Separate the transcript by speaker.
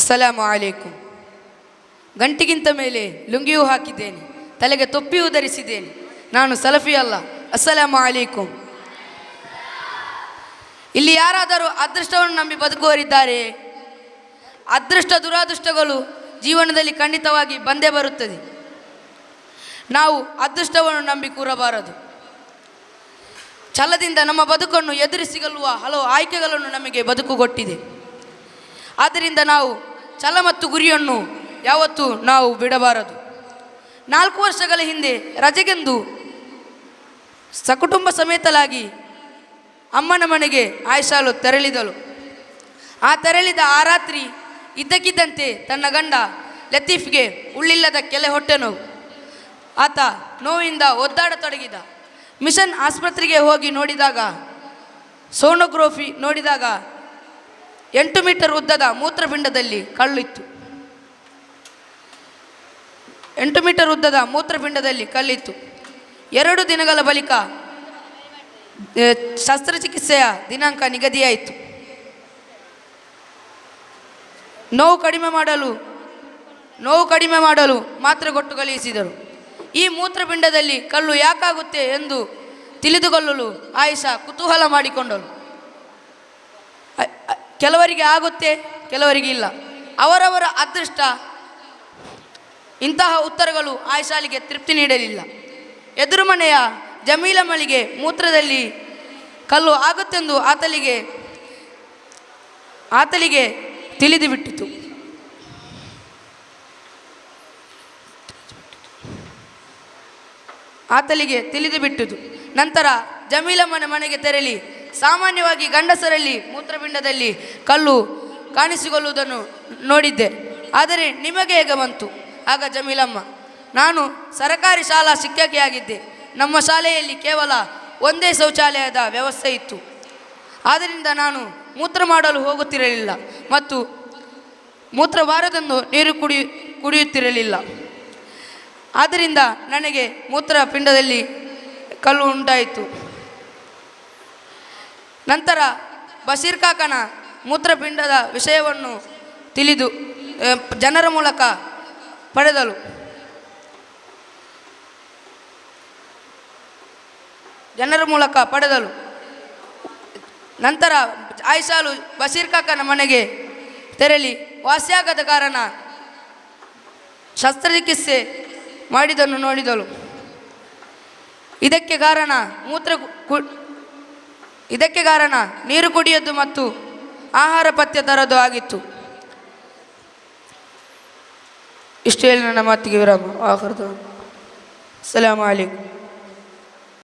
Speaker 1: ಅಸ್ಸಲಾಮು ಅಲೈಕುಂ. ಗಂಟಿಗಿಂತ ಮೇಲೆ ಲುಂಗಿಯೂ ಹಾಕಿದ್ದೇನೆ, ತಲೆಗೆ ತೊಪ್ಪಿಯೂ ಧರಿಸಿದ್ದೇನೆ. ನಾನು ಸಲಫಿ ಅಲ್ಲ. ಅಸ್ಸಲಾಮು ಅಲೈಕುಂ. ಇಲ್ಲಿ ಯಾರಾದರೂ ಅದೃಷ್ಟವನ್ನು ನಂಬಿ ಬದುಕುವರಿದ್ದಾರೆ? ಅದೃಷ್ಟ ದುರಾದೃಷ್ಟಗಳು ಜೀವನದಲ್ಲಿ ಖಂಡಿತವಾಗಿ ಬಂದೇ ಬರುತ್ತದೆ. ನಾವು ಅದೃಷ್ಟವನ್ನು ನಂಬಿ ಕೂರಬಾರದು. ಛಲದಿಂದ ನಮ್ಮ ಬದುಕನ್ನು ಎದುರಿಸಿಕೊಳ್ಳುವ ಹಲವು ಆಯ್ಕೆಗಳನ್ನು ನಮಗೆ ಬದುಕು ಕೊಟ್ಟಿದೆ. ಆದ್ದರಿಂದ ನಾವು ಛಲ ಮತ್ತು ಗುರಿಯನ್ನು ಯಾವತ್ತೂ ನಾವು ಬಿಡಬಾರದು. 4 ವರ್ಷಗಳ ಹಿಂದೆ ರಜೆಗೆಂದು ಸಕುಟುಂಬ ಸಮೇತಲಾಗಿ ಅಮ್ಮನ ಮನೆಗೆ ಆಯಿಷಾಳು ತೆರಳಿದಳು. ತೆರಳಿದ ಆ ರಾತ್ರಿ ಇದ್ದಕ್ಕಿದ್ದಂತೆ ತನ್ನ ಗಂಡ ಲತೀಫ್ಗೆ ಉಳ್ಳಿಲ್ಲದ ಕೆಲೆ ಹೊಟ್ಟೆ ನೋವು. ಆತ ನೋವಿಂದ ಒದ್ದಾಡತೊಡಗಿದ. ಮಿಷನ್ ಆಸ್ಪತ್ರೆಗೆ ಹೋಗಿ ನೋಡಿದಾಗ, ಸೋನೋಗ್ರಫಿ ನೋಡಿದಾಗ 8 ಮೀಟರ್ ಉದ್ದದ ಮೂತ್ರಪಿಂಡದಲ್ಲಿ ಕಳ್ಳಿತ್ತು. 8 ಮೀಟರ್ ಉದ್ದದ ಮೂತ್ರಪಿಂಡದಲ್ಲಿ ಕಲ್ಲಿತ್ತು. 2 ದಿನಗಳ ಬಳಿಕ ಶಸ್ತ್ರಚಿಕಿತ್ಸೆಯ ದಿನಾಂಕ ನಿಗದಿಯಾಯಿತು. ನೋವು ಕಡಿಮೆ ಮಾಡಲು ಮಾತ್ರೆ ಕೊಟ್ಟು ಕಳುಹಿಸಿದರು. ಈ ಮೂತ್ರಪಿಂಡದಲ್ಲಿ ಕಲ್ಲು ಯಾಕಾಗುತ್ತೆ ಎಂದು ತಿಳಿದುಕೊಳ್ಳಲು ಆಯಿಷಾ ಕುತೂಹಲ ಮಾಡಿಕೊಂಡಳು. ಕೆಲವರಿಗೆ ಆಗುತ್ತೆ, ಕೆಲವರಿಗೆ ಇಲ್ಲ. ಅವರವರ ಅದೃಷ್ಟ. ಇಂತಹ ಉತ್ತರಗಳು ಆಯಿಷಾಳಿಗೆ ತೃಪ್ತಿ ನೀಡಲಿಲ್ಲ. ಎದುರು ಮನೆಯ ಜಮೀಲಮ್ಮಳಿಗೆ ಮೂತ್ರದಲ್ಲಿ ಕಲ್ಲು ಆಗುತ್ತೆಂದು ಆತಲಿಗೆ ತಿಳಿದುಬಿಟ್ಟಿತು. ನಂತರ ಜಮೀಲಮ್ಮನ ಮನೆಗೆ ತೆರಳಿ ಸಾಮಾನ್ಯವಾಗಿ ಗಂಡಸರಲ್ಲಿ ಮೂತ್ರಪಿಂಡದಲ್ಲಿ ಕಲ್ಲು ಕಾಣಿಸಿಕೊಳ್ಳುವುದನ್ನು ನೋಡಿದ್ದೆ, ಆದರೆ ನಿಮಗೆ ಹೇಗೆ ಬಂತು? ಆಗ ಜಮೀಲಮ್ಮ, ನಾನು ಸರಕಾರಿ ಶಾಲಾ ಶಿಕ್ಷಕಿಯಾಗಿದ್ದೆ. ನಮ್ಮ ಶಾಲೆಯಲ್ಲಿ ಕೇವಲ ಒಂದೇ ಶೌಚಾಲಯದ ವ್ಯವಸ್ಥೆ ಇತ್ತು. ಆದ್ದರಿಂದ ನಾನು ಮೂತ್ರ ಮಾಡಲು ಹೋಗುತ್ತಿರಲಿಲ್ಲ ಮತ್ತು ಮೂತ್ರಬಾರದೆಂದು ನೀರು ಕುಡಿಯುತ್ತಿರಲಿಲ್ಲ. ಆದ್ದರಿಂದ ನನಗೆ ಮೂತ್ರಪಿಂಡದಲ್ಲಿ ಕಲ್ಲು ಉಂಟಾಯಿತು. ನಂತರ ಬಶೀರ್ ಕಾಕನ ಮೂತ್ರಪಿಂಡದ ವಿಷಯವನ್ನು ತಿಳಿದು ಜನರ ಮೂಲಕ ಪಡೆದಳು. ನಂತರ ಆಯಿಷಾಳು ಬಶೀರ್ ಕಾಕನ ಮನೆಗೆ ತೆರಳಿ ವಾಸಿಯಾಗದ ಕಾರಣ ಶಸ್ತ್ರಚಿಕಿತ್ಸೆ ಮಾಡಿದ್ದನ್ನು ನೋಡಿದಳು. ಇದಕ್ಕೆ ಕಾರಣ ನೀರು ಕುಡಿಯೋದು ಮತ್ತು ಆಹಾರ ಪಥ್ಯ ತರದು ಆಗಿತ್ತು. ಇಷ್ಟು ಹೇಳಿ ನನ್ನ ಮಾತಿಗೆ ವಿರಾಮ. ಅಸ್ಸಲಾಮು ಅಲೈಕುಂ.